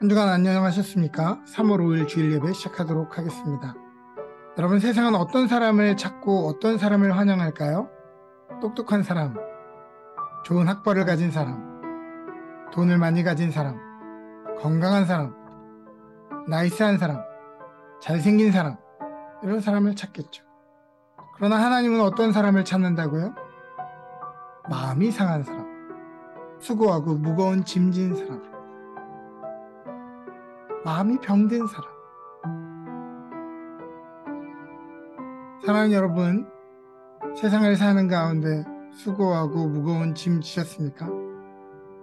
한 주간 안녕하셨습니까? 3월 5일 주일 예배 시작하도록 하겠습니다. 여러분, 세상은 어떤 사람을 찾고 어떤 사람을 환영할까요? 똑똑한 사람, 좋은 학벌을 가진 사람, 돈을 많이 가진 사람, 건강한 사람, 나이스한 사람, 잘생긴 사람, 이런 사람을 찾겠죠. 그러나 하나님은 어떤 사람을 찾는다고요? 마음이 상한 사람, 수고하고 무거운 짐진 사람, 마음이 병든 사람. 사랑하는 여러분, 세상을 사는 가운데 수고하고 무거운 짐 지셨습니까?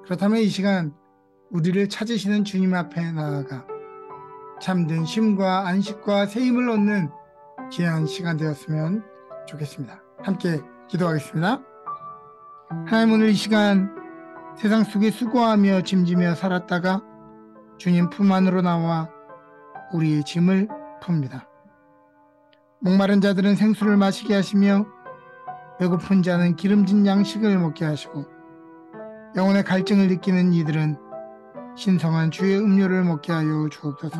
그렇다면 이 시간 우리를 찾으시는 주님 앞에 나아가 참된 쉼과 안식과 새 힘을 얻는 귀한 시간 되었으면 좋겠습니다. 함께 기도하겠습니다. 하나님, 오늘 이 시간 세상 속에 수고하며 짐지며 살았다가 주님 품 안으로 나와 우리의 짐을 풉니다. 목마른 자들은 생수를 마시게 하시며 배고픈 자는 기름진 양식을 먹게 하시고 영혼의 갈증을 느끼는 이들은 신성한 주의 음료를 먹게 하여 주옵소서.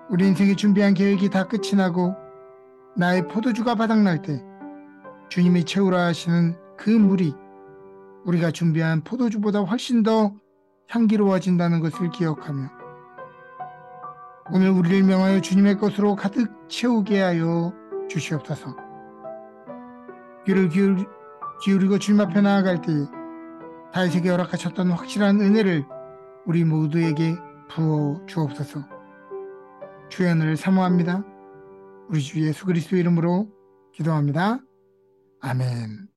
우리 인생이 준비한 계획이 다 끝이 나고 나의 포도주가 바닥날 때 주님이 채우라 하시는 그 물이 우리가 준비한 포도주보다 훨씬 더 향기로워진다는 것을 기억하며 오늘 우리를 명하여 주님의 것으로 가득 채우게 하여 주시옵소서. 귀를 기울이고 주님 앞에 나아갈 때에 다윗에게 허락하셨던 확실한 은혜를 우리 모두에게 부어 주옵소서. 주의 은혜를 사모합니다. 우리 주 예수 그리스도 이름으로 기도합니다. 아멘.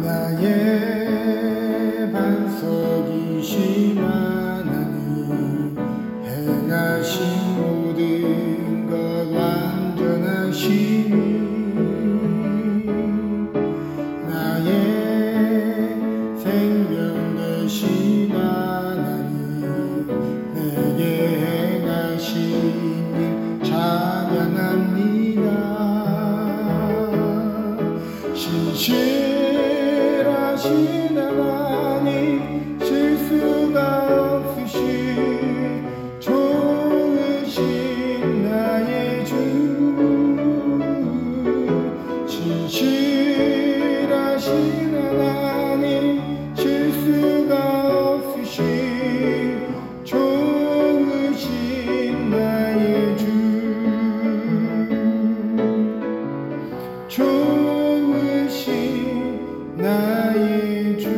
나의 반석이신 하나님, 행하신 모든 것 완전하시니 나의 생명 되신 하나님, 내게 행하신 일 찬양합니다. 신실하신 하나님, 실수가 없으신 좋으신 나의 주, 신실하신 하나님, 실수가 없으신 좋으신 나의 주, 좋으신 나의 주.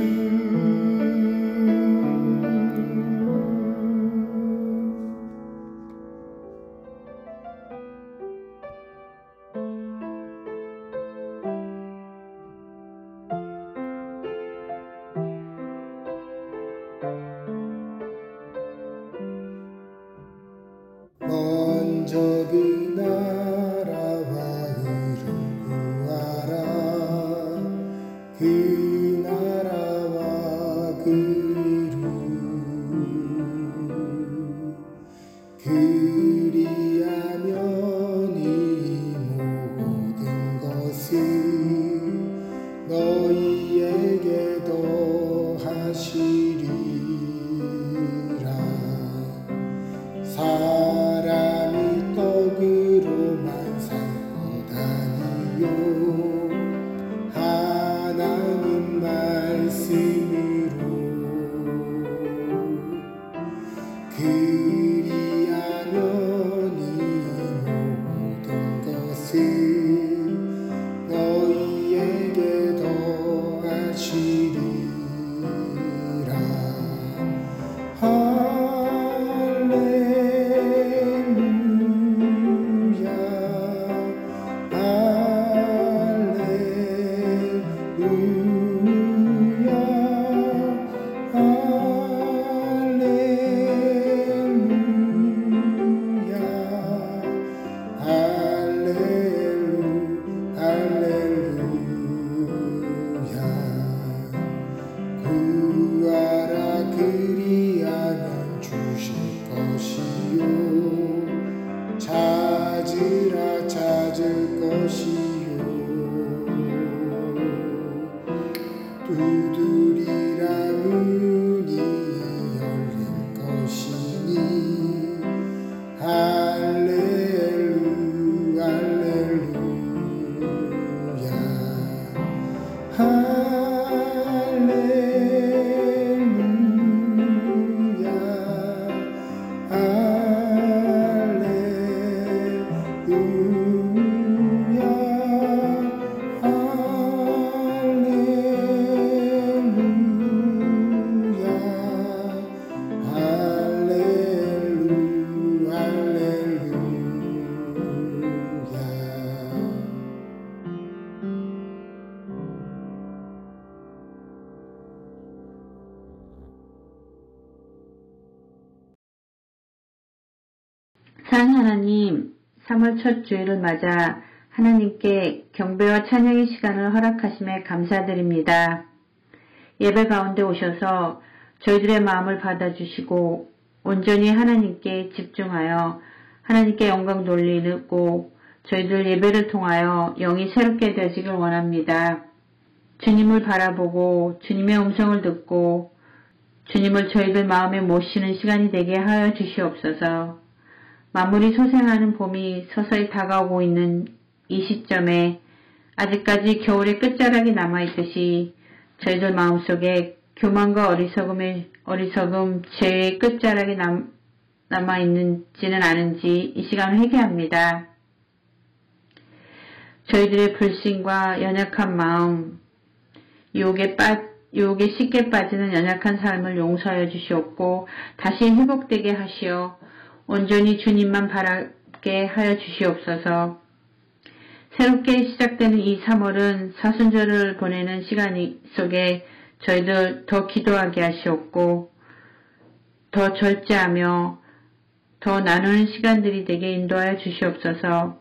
먼저 그 나라와 의를 구하라. 그 나라와 그 의를, 그리하면 이 모든 것을 너희에게 더하시리라. 사람이 떡으로만 살 것 아니요 하나님 말씀으로, 그리하면 이 모든 것을 너희에게 더하시리라. 할렐루야, 할렐루야, 할렐루야. 사랑하는 하나님, 3월 첫 주일을 맞아 하나님께 경배와 찬양의 시간을 허락하심에 감사드립니다. 예배 가운데 오셔서 저희들의 마음을 받아주시고 온전히 하나님께 집중하여 하나님께 영광 돌리고 저희들 예배를 통하여 영이 새롭게 되어지길 원합니다. 주님을 바라보고 주님의 음성을 듣고 주님을 저희들 마음에 모시는 시간이 되게 하여 주시옵소서. 만물이 소생하는 봄이 서서히 다가오고 있는 이 시점에 아직까지 겨울의 끝자락이 남아있듯이 저희들 마음속에 교만과 어리석음, 죄의 끝자락이 남아있는지는 아는지 이 시간을 회개합니다. 저희들의 불신과 연약한 마음, 유혹에 쉽게 빠지는 연약한 삶을 용서하여 주시옵고 다시 회복되게 하시어 온전히 주님만 바라게 하여 주시옵소서. 새롭게 시작되는 이 3월은 사순절을 보내는 시간 속에 저희들 더 기도하게 하시옵고 더 절제하며 더 나누는 시간들이 되게 인도하여 주시옵소서.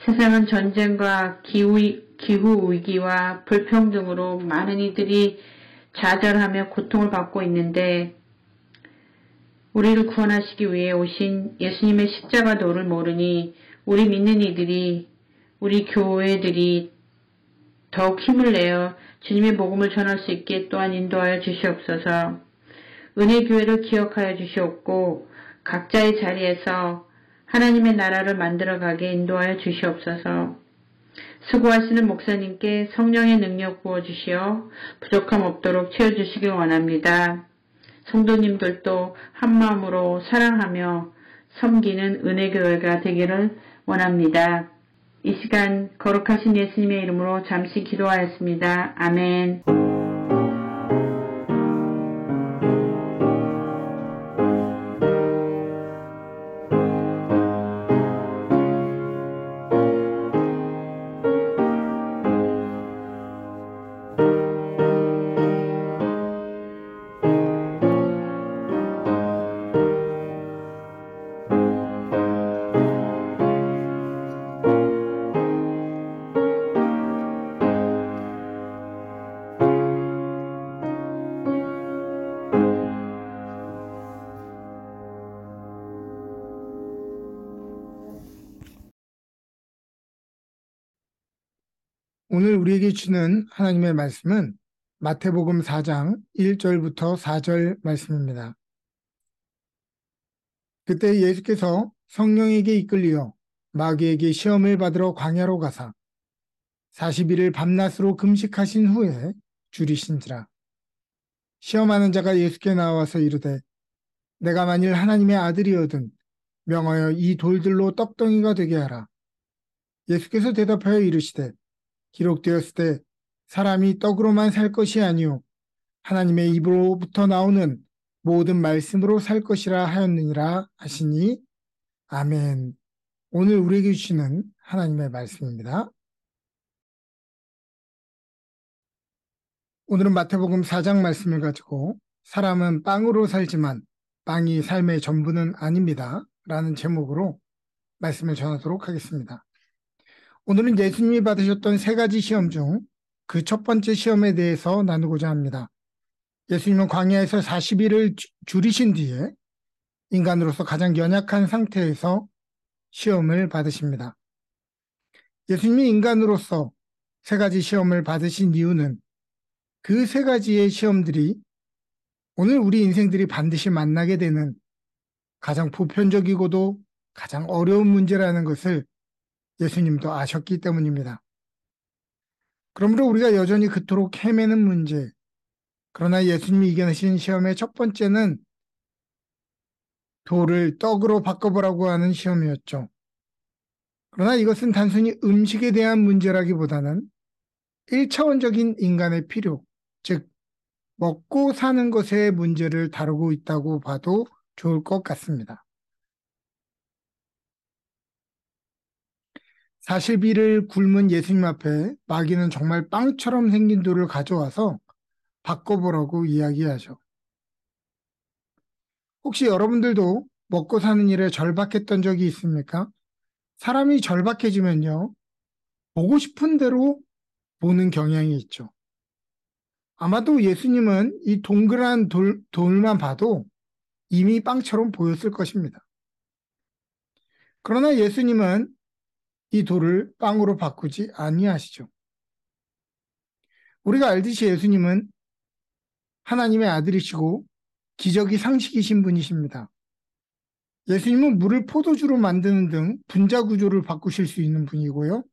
세상은 전쟁과 기후 위기와 불평등으로 많은 이들이 좌절하며 고통을 받고 있는데 우리를 구원하시기 위해 오신 예수님의 십자가 도를 모르니 우리 믿는 이들이 우리 교회들이 더욱 힘을 내어 주님의 복음을 전할 수 있게 또한 인도하여 주시옵소서. 은혜교회를 기억하여 주시옵고 각자의 자리에서 하나님의 나라를 만들어가게 인도하여 주시옵소서. 수고하시는 목사님께 성령의 능력 부어주시어 부족함 없도록 채워주시길 원합니다. 성도님들도 한마음으로 사랑하며 섬기는 은혜교회가 되기를 원합니다. 이 시간 거룩하신 예수님의 이름으로 잠시 기도하였습니다. 아멘. 오늘 우리에게 주는 하나님의 말씀은 마태복음 4장 1절부터 4절 말씀입니다. 그때 예수께서 성령에게 이끌리어 마귀에게 시험을 받으러 광야로 가사 40일을 밤낮으로 금식하신 후에 줄이신지라. 시험하는 자가 예수께 나와서 이르되 내가 만일 하나님의 아들이거든 명하여 이 돌들로 떡덩이가 되게 하라. 예수께서 대답하여 이르시되 기록되었을 때 사람이 떡으로만 살 것이 아니요 하나님의 입으로부터 나오는 모든 말씀으로 살 것이라 하였느니라 하시니 아멘. 오늘 우리에게 주시는 하나님의 말씀입니다. 오늘은 마태복음 4장 말씀을 가지고 사람은 빵으로 살지만 빵이 삶의 전부는 아닙니다. 라는 제목으로 말씀을 전하도록 하겠습니다. 오늘은 예수님이 받으셨던 세 가지 시험 중 그 첫 번째 시험에 대해서 나누고자 합니다. 예수님은 광야에서 40일을 줄이신 뒤에 인간으로서 가장 연약한 상태에서 시험을 받으십니다. 예수님이 인간으로서 세 가지 시험을 받으신 이유는 그 세 가지의 시험들이 오늘 우리 인생들이 반드시 만나게 되는 가장 보편적이고도 가장 어려운 문제라는 것을 예수님도 아셨기 때문입니다. 그러므로 우리가 여전히 그토록 헤매는 문제, 그러나 예수님이 이겨내신 시험의 첫 번째는 돌을 떡으로 바꿔보라고 하는 시험이었죠. 그러나 이것은 단순히 음식에 대한 문제라기보다는 1차원적인 인간의 필요, 즉 먹고 사는 것의 문제를 다루고 있다고 봐도 좋을 것 같습니다. 40일을 굶은 예수님 앞에 마귀는 정말 빵처럼 생긴 돌을 가져와서 바꿔보라고 이야기하죠. 혹시 여러분들도 먹고 사는 일에 절박했던 적이 있습니까? 사람이 절박해지면요, 보고 싶은 대로 보는 경향이 있죠. 아마도 예수님은 이 동그란 돌만 봐도 이미 빵처럼 보였을 것입니다. 그러나 예수님은 이 돌을 빵으로 바꾸지 아니하시죠. 우리가 알듯이 예수님은 하나님의 아들이시고 기적이 상식이신 분이십니다. 예수님은 물을 포도주로 만드는 등 분자 구조를 바꾸실 수 있는 분이고요.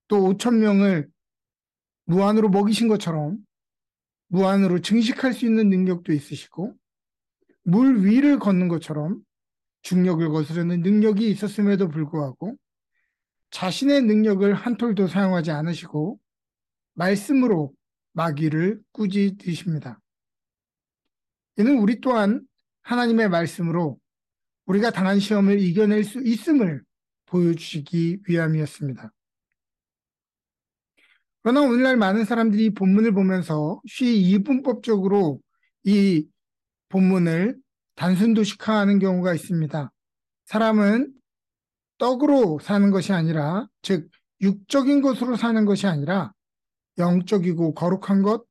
또 5천 명을 무한으로 먹이신 것처럼 무한으로 증식할 수 있는 능력도 있으시고 물 위를 걷는 것처럼 중력을 거스르는 능력이 있었음에도 불구하고 자신의 능력을 한 톨도 사용하지 않으시고 말씀으로 마귀를 꾸짖으십니다. 이는 우리 또한 하나님의 말씀으로 우리가 당한 시험을 이겨낼 수 있음을 보여주시기 위함이었습니다. 그러나 오늘날 많은 사람들이 본문을 보면서 쉬 이분법적으로 이 본문을 단순도식화하는 경우가 있습니다. 사람은 떡으로 사는 것이 아니라, 즉 육적인 것으로 사는 것이 아니라 영적이고 거룩한 것,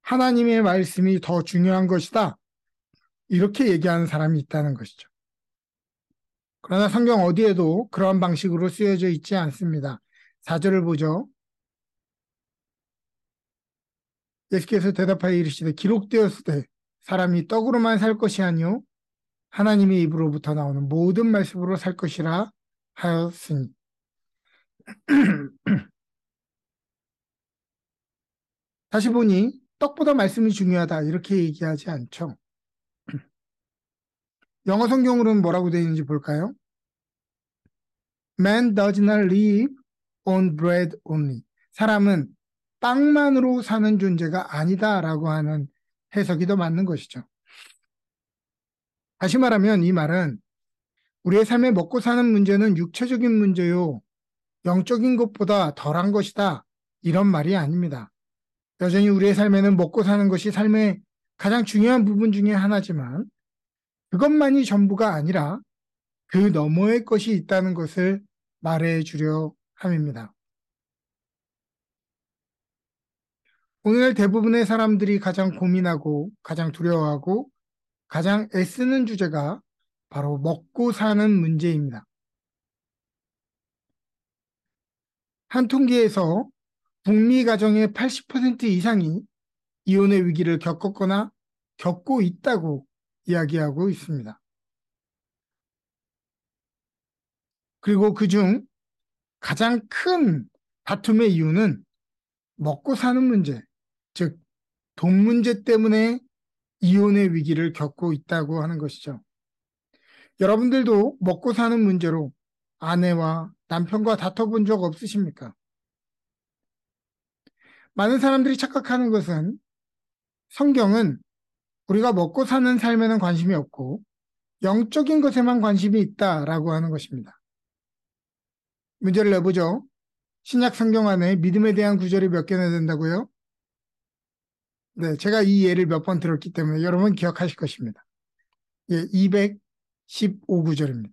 하나님의 말씀이 더 중요한 것이다. 이렇게 얘기하는 사람이 있다는 것이죠. 그러나 성경 어디에도 그러한 방식으로 쓰여져 있지 않습니다. 4절을 보죠. 예수께서 대답하여 이르시되 기록되었으되 사람이 떡으로만 살 것이 아니요 하나님의 입으로부터 나오는 모든 말씀으로 살 것이라 하였으니. 다시 보니 떡보다 말씀이 중요하다 이렇게 얘기하지 않죠. 영어 성경으로는 뭐라고 되어 있는지 볼까요? Man does not live on bread only. 사람은 빵만으로 사는 존재가 아니다라고 하는 해석이 더 맞는 것이죠. 다시 말하면 이 말은 우리의 삶에 먹고 사는 문제는 육체적인 문제요, 영적인 것보다 덜한 것이다. 이런 말이 아닙니다. 여전히 우리의 삶에는 먹고 사는 것이 삶의 가장 중요한 부분 중에 하나지만 그것만이 전부가 아니라 그 너머의 것이 있다는 것을 말해주려 함입니다. 오늘 대부분의 사람들이 가장 고민하고 가장 두려워하고 가장 애쓰는 주제가 바로 먹고 사는 문제입니다. 한 통계에서 북미 가정의 80% 이상이 이혼의 위기를 겪었거나 겪고 있다고 이야기하고 있습니다. 그리고 그중 가장 큰 다툼의 이유는 먹고 사는 문제, 즉, 돈 문제 때문에 이혼의 위기를 겪고 있다고 하는 것이죠. 여러분들도 먹고 사는 문제로 아내와 남편과 다퉈본 적 없으십니까? 많은 사람들이 착각하는 것은 성경은 우리가 먹고 사는 삶에는 관심이 없고 영적인 것에만 관심이 있다라고 하는 것입니다. 문제를 내보죠. 신약 성경 안에 믿음에 대한 구절이 몇 개나 된다고요? 네, 제가 이 예를 몇 번 들었기 때문에 여러분 기억하실 것입니다. 예, 215구절입니다.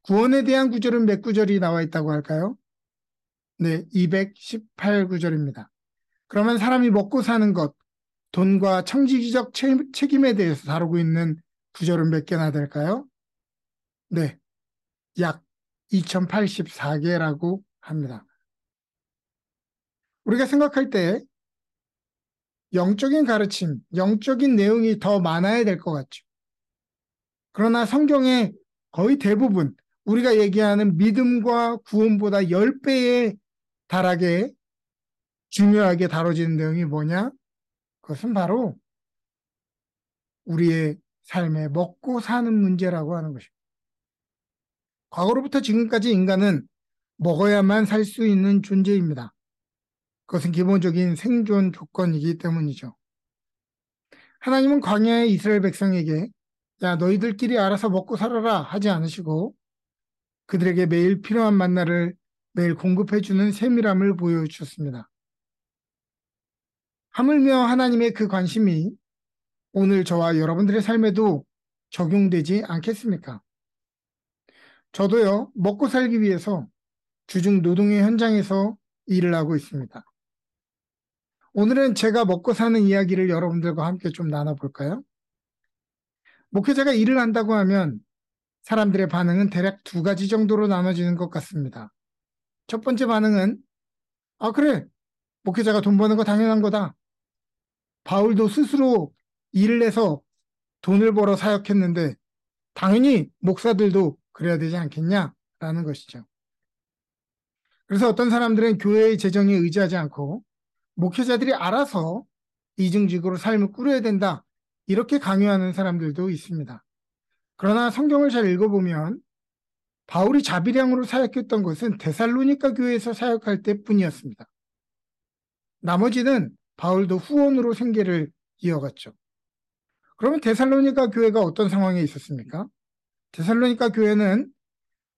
구원에 대한 구절은 몇 구절이 나와 있다고 할까요? 네, 218구절입니다. 그러면 사람이 먹고 사는 것, 돈과 청지기적 책임에 대해서 다루고 있는 구절은 몇 개나 될까요? 네, 약 2084개라고 합니다. 우리가 생각할 때 영적인 가르침, 영적인 내용이 더 많아야 될 것 같죠. 그러나 성경의 거의 대부분 우리가 얘기하는 믿음과 구원보다 10배에 달하게 중요하게 다뤄지는 내용이 뭐냐? 그것은 바로 우리의 삶에 먹고 사는 문제라고 하는 것입니다. 과거로부터 지금까지 인간은 먹어야만 살 수 있는 존재입니다. 그것은 기본적인 생존 조건이기 때문이죠. 하나님은 광야의 이스라엘 백성에게 야, 너희들끼리 알아서 먹고 살아라 하지 않으시고 그들에게 매일 필요한 만나를 매일 공급해주는 세밀함을 보여주셨습니다. 하물며 하나님의 그 관심이 오늘 저와 여러분들의 삶에도 적용되지 않겠습니까? 저도요, 먹고 살기 위해서 주중 노동의 현장에서 일을 하고 있습니다. 오늘은 제가 먹고 사는 이야기를 여러분들과 함께 좀 나눠볼까요? 목회자가 일을 한다고 하면 사람들의 반응은 대략 두 가지 정도로 나눠지는 것 같습니다. 첫 번째 반응은, 아, 그래. 목회자가 돈 버는 거 당연한 거다. 바울도 스스로 일을 해서 돈을 벌어 사역했는데 당연히 목사들도 그래야 되지 않겠냐? 라는 것이죠. 그래서 어떤 사람들은 교회의 재정에 의지하지 않고 목회자들이 알아서 이중직으로 삶을 꾸려야 된다. 이렇게 강요하는 사람들도 있습니다. 그러나 성경을 잘 읽어보면 바울이 자비량으로 사역했던 것은 데살로니가 교회에서 사역할 때뿐이었습니다. 나머지는 바울도 후원으로 생계를 이어갔죠. 그러면 데살로니가 교회가 어떤 상황에 있었습니까? 데살로니가 교회는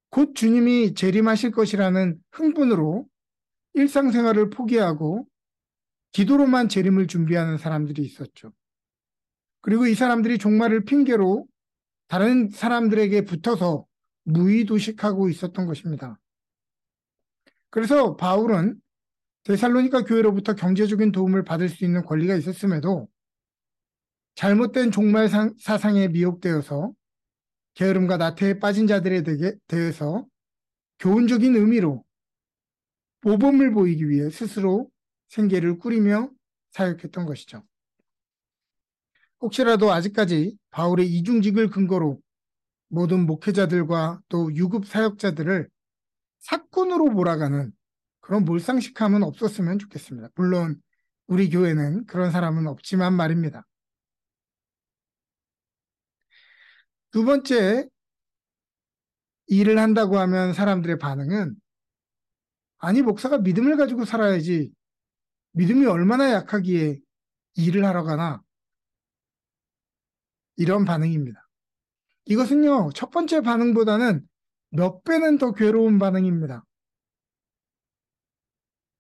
곧 주님이 재림하실 것이라는 흥분으로 일상생활을 포기하고 기도로만 재림을 준비하는 사람들이 있었죠. 그리고 이 사람들이 종말을 핑계로 다른 사람들에게 붙어서 무의도식하고 있었던 것입니다. 그래서 바울은 데살로니가 교회로부터 경제적인 도움을 받을 수 있는 권리가 있었음에도 잘못된 종말 사상에 미혹되어서 게으름과 나태에 빠진 자들에 대해서 교훈적인 의미로 모범을 보이기 위해 스스로 생계를 꾸리며 사역했던 것이죠. 혹시라도 아직까지 바울의 이중직을 근거로 모든 목회자들과 또 유급 사역자들을 사건으로 몰아가는 그런 몰상식함은 없었으면 좋겠습니다. 물론 우리 교회는 그런 사람은 없지만 말입니다. 두 번째, 일을 한다고 하면 사람들의 반응은 아니 목사가 믿음을 가지고 살아야지 믿음이 얼마나 약하기에 일을 하러 가나 이런 반응입니다. 이것은요 첫 번째 반응보다는 몇 배는 더 괴로운 반응입니다.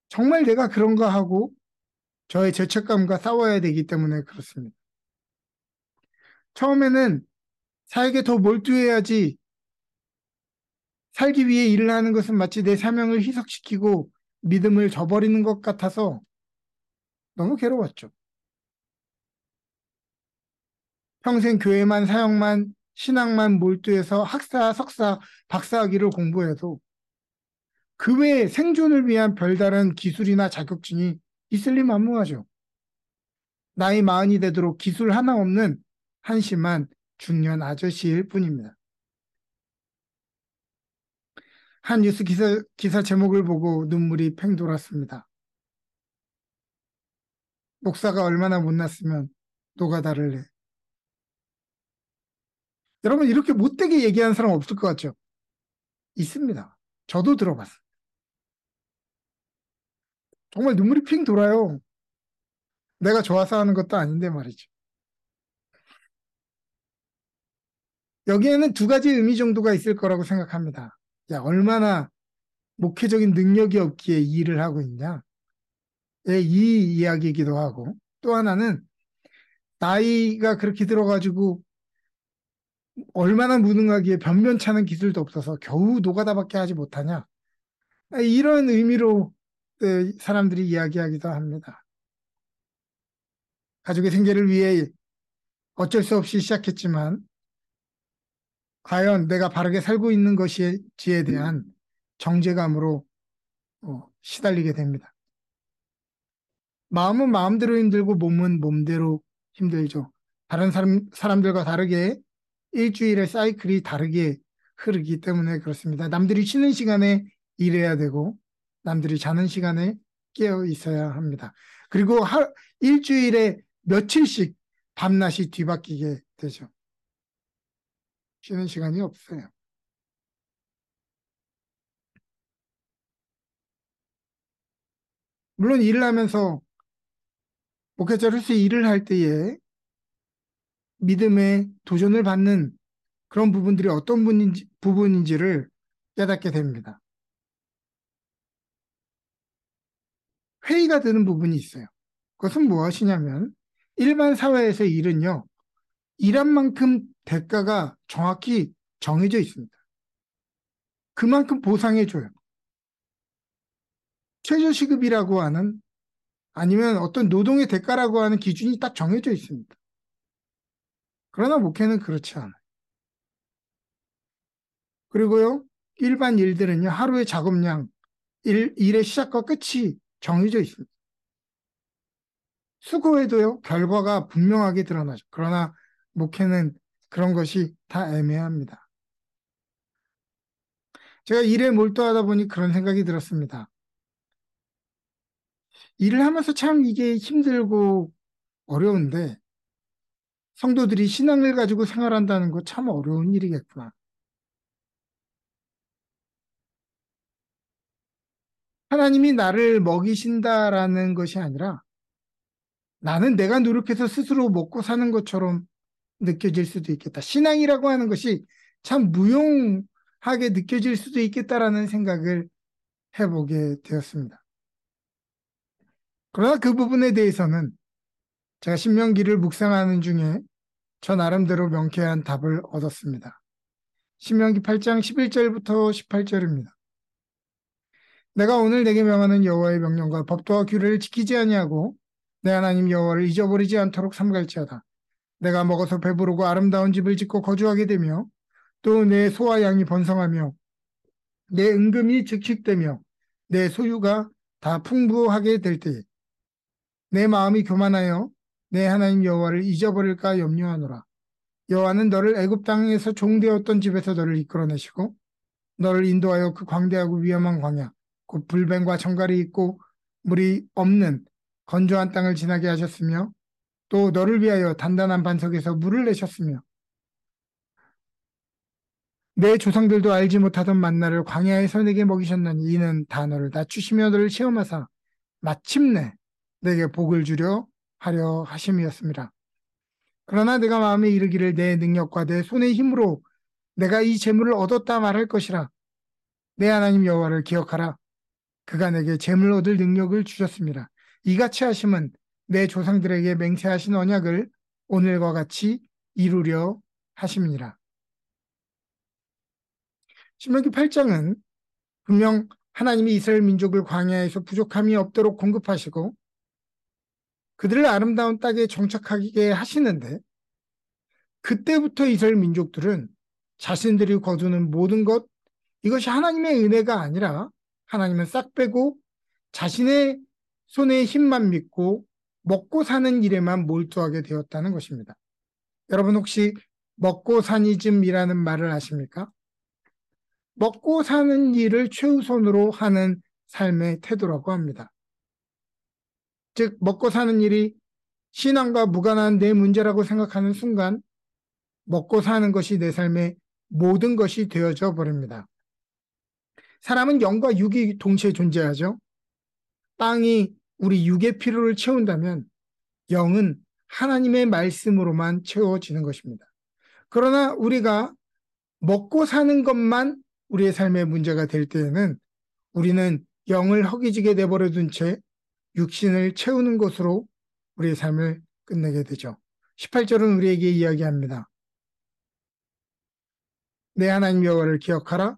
정말 내가 그런가 하고 저의 죄책감과 싸워야 되기 때문에 그렇습니다. 처음에는 사역에 더 몰두해야지 살기 위해 일을 하는 것은 마치 내 사명을 희석시키고 믿음을 저버리는 것 같아서 너무 괴로웠죠. 평생 교회만 사역만 신앙만 몰두해서 학사, 석사, 박사학위를 공부해도 그 외에 생존을 위한 별다른 기술이나 자격증이 있을 리 만무하죠. 나이 마흔이 되도록 기술 하나 없는 한심한 중년 아저씨일 뿐입니다. 한 뉴스 기사 제목을 보고 눈물이 팽 돌았습니다. 목사가 얼마나 못났으면 노가다를 해. 여러분 이렇게 못되게 얘기하는 사람 없을 것 같죠? 있습니다. 저도 들어봤어요. 정말 눈물이 핑 돌아요. 내가 좋아서 하는 것도 아닌데 말이죠. 여기에는 두 가지 의미 정도가 있을 거라고 생각합니다. 야, 얼마나 목회적인 능력이 없기에 이 일을 하고 있냐? 예, 이 이야기이기도 하고 또 하나는 나이가 그렇게 들어가지고 얼마나 무능하기에 변변찮은 기술도 없어서 겨우 노가다밖에 하지 못하냐? 이런 의미로 사람들이 이야기하기도 합니다. 가족의 생계를 위해 어쩔 수 없이 시작했지만 과연 내가 바르게 살고 있는 것이지에 대한 정죄감으로 시달리게 됩니다. 마음은 마음대로 힘들고 몸은 몸대로 힘들죠. 다른 사람들과 다르게 일주일의 사이클이 다르게 흐르기 때문에 그렇습니다. 남들이 쉬는 시간에 일해야 되고 남들이 자는 시간에 깨어 있어야 합니다. 그리고 일주일에 며칠씩 밤낮이 뒤바뀌게 되죠. 쉬는 시간이 없어요. 물론 일을 하면서 목회자로서 일을 할 때에 믿음의 도전을 받는 그런 부분들이 어떤 부분인지를 깨닫게 됩니다. 회의가 되는 부분이 있어요. 그것은 무엇이냐면 일반 사회에서 일은요. 일한 만큼 대가가 정확히 정해져 있습니다. 그만큼 보상해줘요. 최저시급이라고 하는 아니면 어떤 노동의 대가라고 하는 기준이 딱 정해져 있습니다. 그러나 목회는 그렇지 않아요. 그리고요, 일반 일들은요, 하루의 작업량, 일의 시작과 끝이 정해져 있습니다. 수고해도요, 결과가 분명하게 드러나죠. 그러나 목회는 그런 것이 다 애매합니다. 제가 일에 몰두하다 보니 그런 생각이 들었습니다. 일을 하면서 참 이게 힘들고 어려운데 성도들이 신앙을 가지고 생활한다는 거 참 어려운 일이겠구나. 하나님이 나를 먹이신다라는 것이 아니라 나는 내가 노력해서 스스로 먹고 사는 것처럼 느껴질 수도 있겠다. 신앙이라고 하는 것이 참 무용하게 느껴질 수도 있겠다라는 생각을 해보게 되었습니다. 그러나 그 부분에 대해서는 제가 신명기를 묵상하는 중에 저 나름대로 명쾌한 답을 얻었습니다. 신명기 8장 11절부터 18절입니다. 내가 오늘 내게 명하는 여호와의 명령과 법도와 규례를 지키지 아니하고 내 하나님 여호와를 잊어버리지 않도록 삼갈지어다. 내가 먹어서 배부르고 아름다운 집을 짓고 거주하게 되며 또 내 소와 양이 번성하며 내 은금이 즉식되며 내 소유가 다 풍부하게 될 때에 내 마음이 교만하여 내 하나님 여호와를 잊어버릴까 염려하노라. 여호와는 너를 애굽 땅에서 종되었던 집에서 너를 이끌어내시고 너를 인도하여 그 광대하고 위험한 광야 곧 불뱀과 정갈이 있고 물이 없는 건조한 땅을 지나게 하셨으며 또 너를 위하여 단단한 반석에서 물을 내셨으며 내 조상들도 알지 못하던 만나를 광야에서 내게 먹이셨나니 이는 다 너를 낮추시며 너를 시험하사 마침내 내게 복을 주려 하려 하심이었습니다. 그러나 내가 마음에 이르기를 내 능력과 내 손의 힘으로 내가 이 재물을 얻었다 말할 것이라. 내 하나님 여호와를 기억하라. 그가 내게 재물 얻을 능력을 주셨습니다. 이같이 하심은 내 조상들에게 맹세하신 언약을 오늘과 같이 이루려 하심이니라. 신명기 8장은 분명 하나님이 이스라엘 민족을 광야에서 부족함이 없도록 공급하시고 그들을 아름다운 땅에 정착하게 하시는데 그때부터 이스라엘 민족들은 자신들이 거두는 모든 것 이것이 하나님의 은혜가 아니라 하나님은 싹 빼고 자신의 손에 힘만 믿고 먹고 사는 일에만 몰두하게 되었다는 것입니다. 여러분 혹시 먹고 사니즘이라는 말을 아십니까? 먹고 사는 일을 최우선으로 하는 삶의 태도라고 합니다. 즉 먹고 사는 일이 신앙과 무관한 내 문제라고 생각하는 순간 먹고 사는 것이 내 삶의 모든 것이 되어져 버립니다. 사람은 영과 육이 동시에 존재하죠. 땅이 우리 육의 필요를 채운다면 영은 하나님의 말씀으로만 채워지는 것입니다. 그러나 우리가 먹고 사는 것만 우리의 삶의 문제가 될 때에는 우리는 영을 허기지게 내버려 둔 채 육신을 채우는 것으로 우리의 삶을 끝내게 되죠. 18절은 우리에게 이야기합니다. 내 하나님 여호와를 기억하라.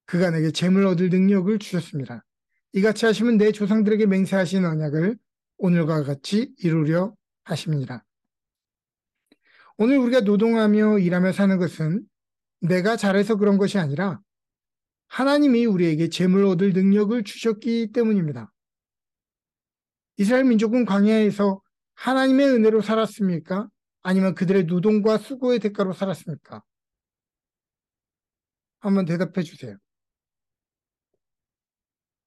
그가 내게 재물 얻을 능력을 주셨습니다. 이같이 하시면 내 조상들에게 맹세하신 언약을 오늘과 같이 이루려 하십니다. 오늘 우리가 노동하며 일하며 사는 것은 내가 잘해서 그런 것이 아니라 하나님이 우리에게 재물 얻을 능력을 주셨기 때문입니다. 이스라엘 민족은 광야에서 하나님의 은혜로 살았습니까? 아니면 그들의 노동과 수고의 대가로 살았습니까? 한번 대답해 주세요.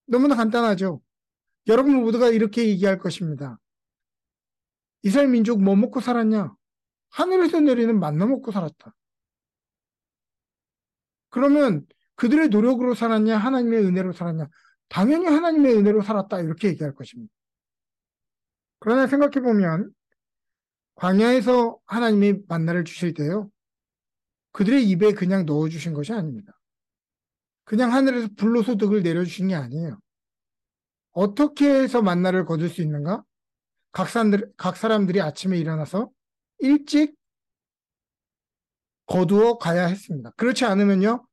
너무나 간단하죠? 여러분 모두가 이렇게 얘기할 것입니다. 이스라엘 민족 뭐 먹고 살았냐? 하늘에서 내리는 만나 먹고 살았다. 그러면 그들의 노력으로 살았냐? 하나님의 은혜로 살았냐? 당연히 하나님의 은혜로 살았다. 이렇게 얘기할 것입니다. 그러나 생각해보면 광야에서 하나님이 만나를 주실 때요. 그들의 입에 그냥 넣어주신 것이 아닙니다. 그냥 하늘에서 불로소득을 내려주신 게 아니에요. 어떻게 해서 만나를 거둘 수 있는가? 각 사람들이 아침에 일어나서 일찍 거두어 가야 했습니다. 그렇지 않으면요,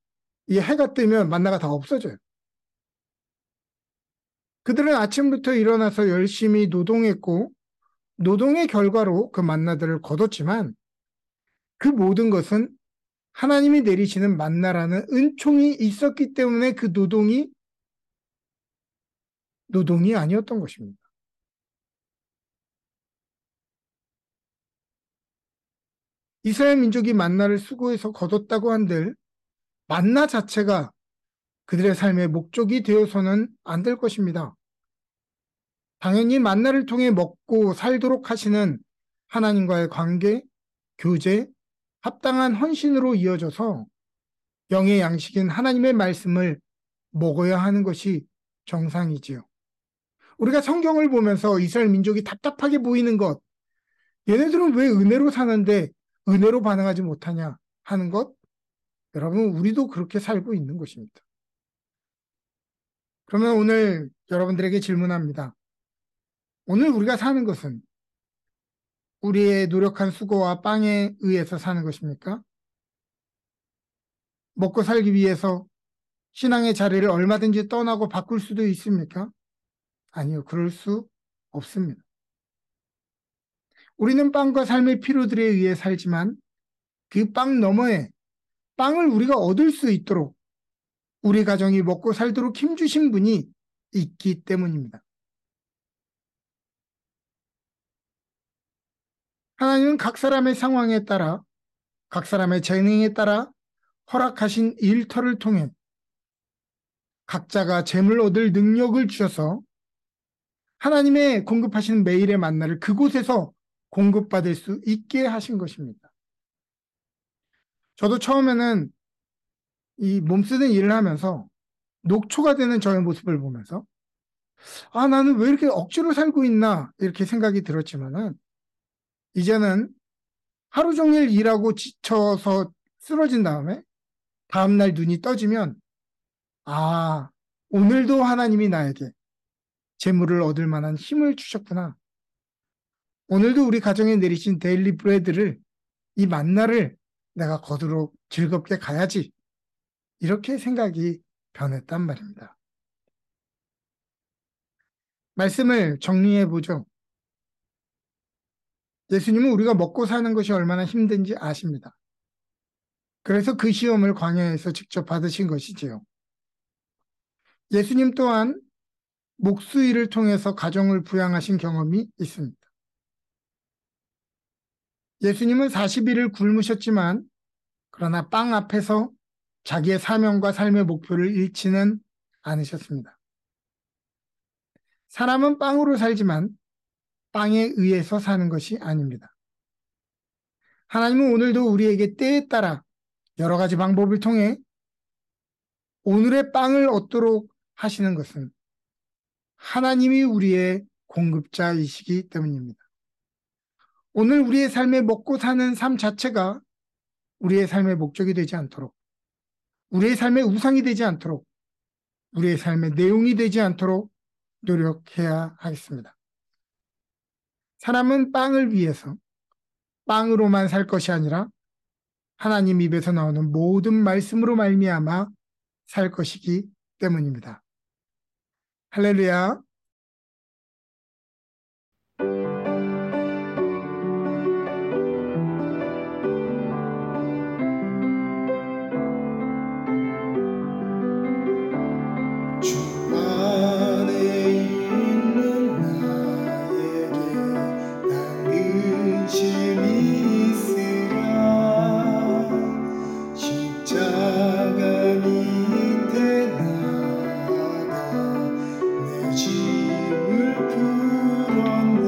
이 해가 뜨면 만나가 다 없어져요. 그들은 아침부터 일어나서 열심히 노동했고 노동의 결과로 그 만나들을 거뒀지만 그 모든 것은 하나님이 내리시는 만나라는 은총이 있었기 때문에 그 노동이 아니었던 것입니다. 이스라엘 민족이 만나를 수고해서 거뒀다고 한들 만나 자체가 그들의 삶의 목적이 되어서는 안 될 것입니다. 당연히 만나를 통해 먹고 살도록 하시는 하나님과의 관계, 교제, 합당한 헌신으로 이어져서 영의 양식인 하나님의 말씀을 먹어야 하는 것이 정상이지요. 우리가 성경을 보면서 이스라엘 민족이 답답하게 보이는 것, 얘네들은 왜 은혜로 사는데 은혜로 반응하지 못하냐 하는 것, 여러분, 우리도 그렇게 살고 있는 것입니다. 그러면 오늘 여러분들에게 질문합니다. 오늘 우리가 사는 것은 우리의 노력한 수고와 빵에 의해서 사는 것입니까? 먹고 살기 위해서 신앙의 자리를 얼마든지 떠나고 바꿀 수도 있습니까? 아니요, 그럴 수 없습니다. 우리는 빵과 삶의 필요들에 의해 살지만 그 빵 너머에 빵을 우리가 얻을 수 있도록 우리 가정이 먹고 살도록 힘주신 분이 있기 때문입니다. 하나님은 각 사람의 상황에 따라, 각 사람의 재능에 따라 허락하신 일터를 통해 각자가 재물 얻을 능력을 주셔서 하나님의 공급하시는 매일의 만나를 그곳에서 공급받을 수 있게 하신 것입니다. 저도 처음에는 이 몸쓰는 일을 하면서 녹초가 되는 저의 모습을 보면서 나는 왜 이렇게 억지로 살고 있나 이렇게 생각이 들었지만은 이제는 하루 종일 일하고 지쳐서 쓰러진 다음에 다음날 눈이 떠지면 오늘도 하나님이 나에게 재물을 얻을 만한 힘을 주셨구나. 오늘도 우리 가정에 내리신 데일리 브레드를 이 만나를 내가 거두러 즐겁게 가야지. 이렇게 생각이 변했단 말입니다. 말씀을 정리해 보죠. 예수님은 우리가 먹고 사는 것이 얼마나 힘든지 아십니다. 그래서 그 시험을 광야에서 직접 받으신 것이지요. 예수님 또한 목수일을 통해서 가정을 부양하신 경험이 있습니다. 예수님은 40일을 굶으셨지만 그러나 빵 앞에서 자기의 사명과 삶의 목표를 잃지는 않으셨습니다. 사람은 빵으로 살지만 빵에 의해서 사는 것이 아닙니다. 하나님은 오늘도 우리에게 때에 따라 여러 가지 방법을 통해 오늘의 빵을 얻도록 하시는 것은 하나님이 우리의 공급자이시기 때문입니다. 오늘 우리의 삶에 먹고 사는 삶 자체가 우리의 삶의 목적이 되지 않도록, 우리의 삶의 우상이 되지 않도록, 우리의 삶의 내용이 되지 않도록 노력해야 하겠습니다. 사람은 빵을 위해서 빵으로만 살 것이 아니라 하나님 입에서 나오는 모든 말씀으로 말미암아 살 것이기 때문입니다. 할렐루야. 주 안에 있는 나에게 다른 힘이 있으라. 십자가 밑에 나아가 내 짐을 풀었네.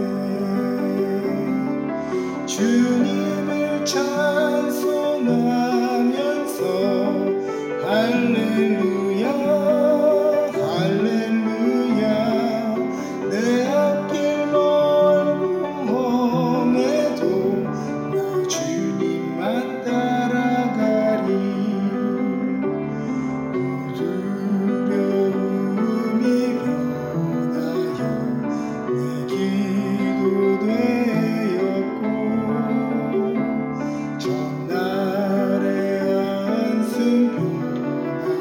주님을 찬송하면서 할렐루야 내 앞길 멀고 험해도 나 주님만 따라가리. 두려움이 변하여 내 기도 되었고 전날의 한숨 변하여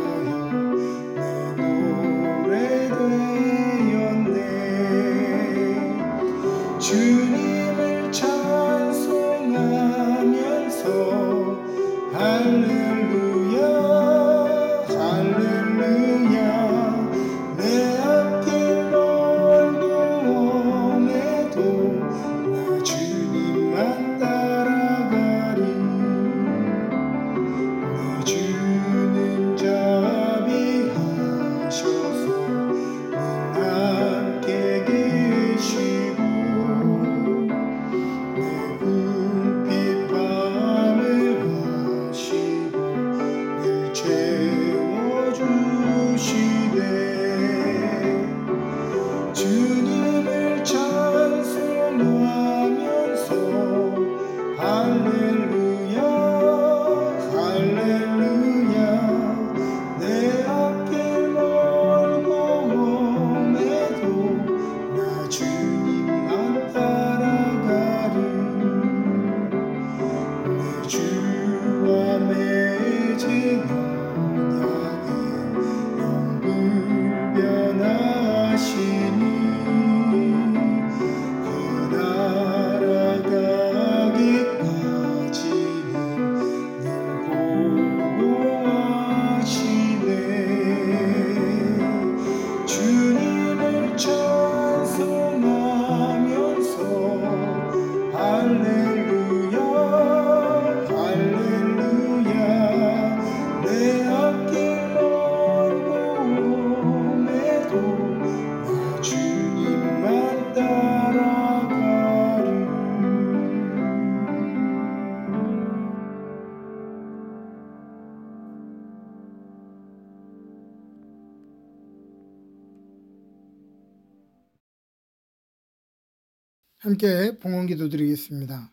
함께 봉헌기도 드리겠습니다.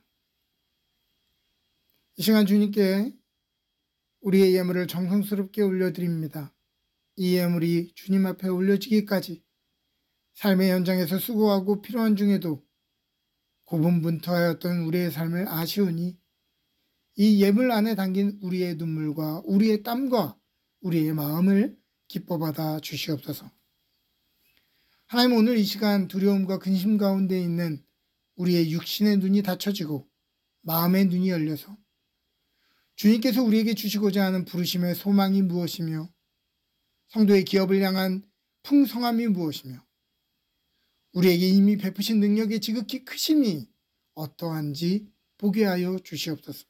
이 시간 주님께 우리의 예물을 정성스럽게 올려드립니다. 이 예물이 주님 앞에 올려지기까지 삶의 현장에서 수고하고 필요한 중에도 고분분투하였던 우리의 삶을 아시오니 이 예물 안에 담긴 우리의 눈물과 우리의 땀과 우리의 마음을 기뻐받아 주시옵소서. 하나님, 오늘 이 시간 두려움과 근심 가운데 있는 우리의 육신의 눈이 닫혀지고 마음의 눈이 열려서 주님께서 우리에게 주시고자 하는 부르심의 소망이 무엇이며 성도의 기업을 향한 풍성함이 무엇이며 우리에게 이미 베푸신 능력의 지극히 크심이 어떠한지 보게 하여 주시옵소서.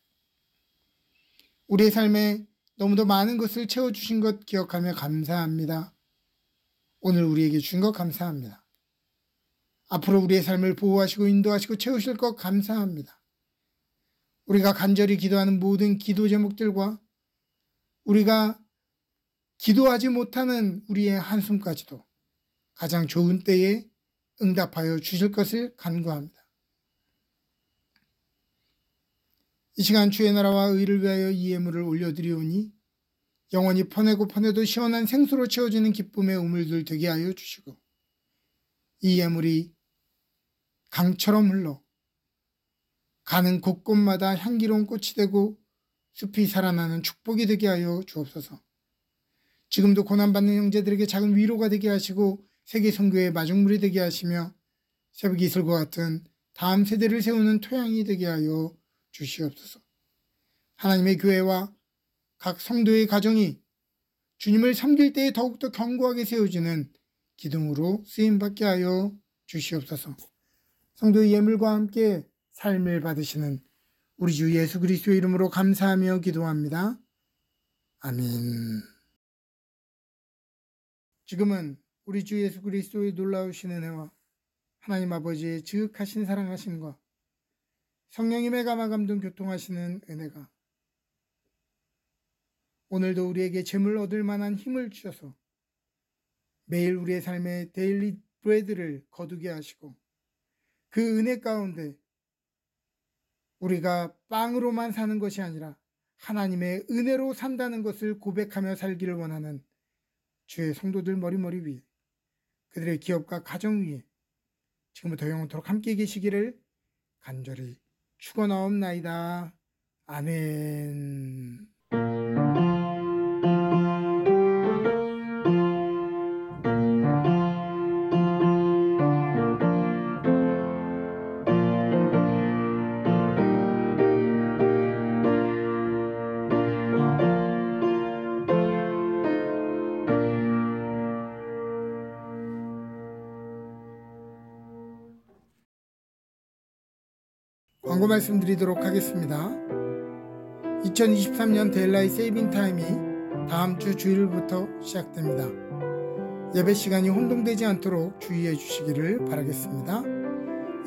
우리의 삶에 너무도 많은 것을 채워주신 것 기억하며 감사합니다. 오늘 우리에게 주신 것 감사합니다. 앞으로 우리의 삶을 보호하시고 인도하시고 채우실 것 감사합니다. 우리가 간절히 기도하는 모든 기도 제목들과 우리가 기도하지 못하는 우리의 한숨까지도 가장 좋은 때에 응답하여 주실 것을 간구합니다. 이 시간 주의 나라와 의를 위하여 이 예물을 올려드리오니 영원히 퍼내고 퍼내도 시원한 생수로 채워지는 기쁨의 우물들 되게 하여 주시고 이 예물이 강처럼 흘러 가는 곳곳마다 향기로운 꽃이 되고 숲이 살아나는 축복이 되게 하여 주옵소서. 지금도 고난받는 형제들에게 작은 위로가 되게 하시고 세계 선교의 마중물이 되게 하시며 새벽 이슬과 같은 다음 세대를 세우는 토양이 되게 하여 주시옵소서. 하나님의 교회와 각 성도의 가정이 주님을 섬길 때에 더욱더 견고하게 세워지는 기둥으로 쓰임받게 하여 주시옵소서. 성도의 예물과 함께 삶을 받으시는 우리 주 예수 그리스도의 이름으로 감사하며 기도합니다. 아멘. 지금은 우리 주 예수 그리스도의 놀라우신 은혜와 하나님 아버지의 지극하신 사랑하심과 성령님의 감화감동 교통하시는 은혜가 오늘도 우리에게 재물 얻을 만한 힘을 주셔서 매일 우리의 삶의 데일리 브레드를 거두게 하시고 그 은혜 가운데 우리가 빵으로만 사는 것이 아니라 하나님의 은혜로 산다는 것을 고백하며 살기를 원하는 주의 성도들 머리머리 위에 그들의 기업과 가정 위에 지금부터 영원토록 함께 계시기를 간절히 축원하옵나이다. 아멘. 광고 말씀드리도록 하겠습니다. 2023년 데일라이 세이빙 타임이 다음 주 주일부터 시작됩니다. 예배 시간이 혼동되지 않도록 주의해 주시기를 바라겠습니다.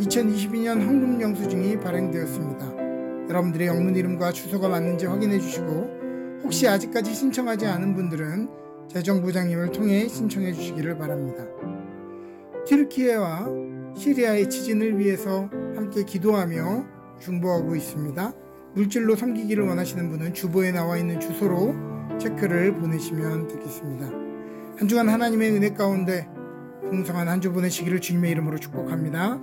2022년 헌금 영수증이 발행되었습니다. 여러분들의 영문 이름과 주소가 맞는지 확인해 주시고 혹시 아직까지 신청하지 않은 분들은 재정부장님을 통해 신청해 주시기를 바랍니다. 튀르키예와 시리아의 지진을 위해서 함께 기도하며 중보하고 있습니다. 물질로 섬기기를 원하시는 분은 주보에 나와 있는 주소로 체크를 보내시면 되겠습니다. 한 주간 하나님의 은혜 가운데 풍성한 한 주 보내시기를 주님의 이름으로 축복합니다.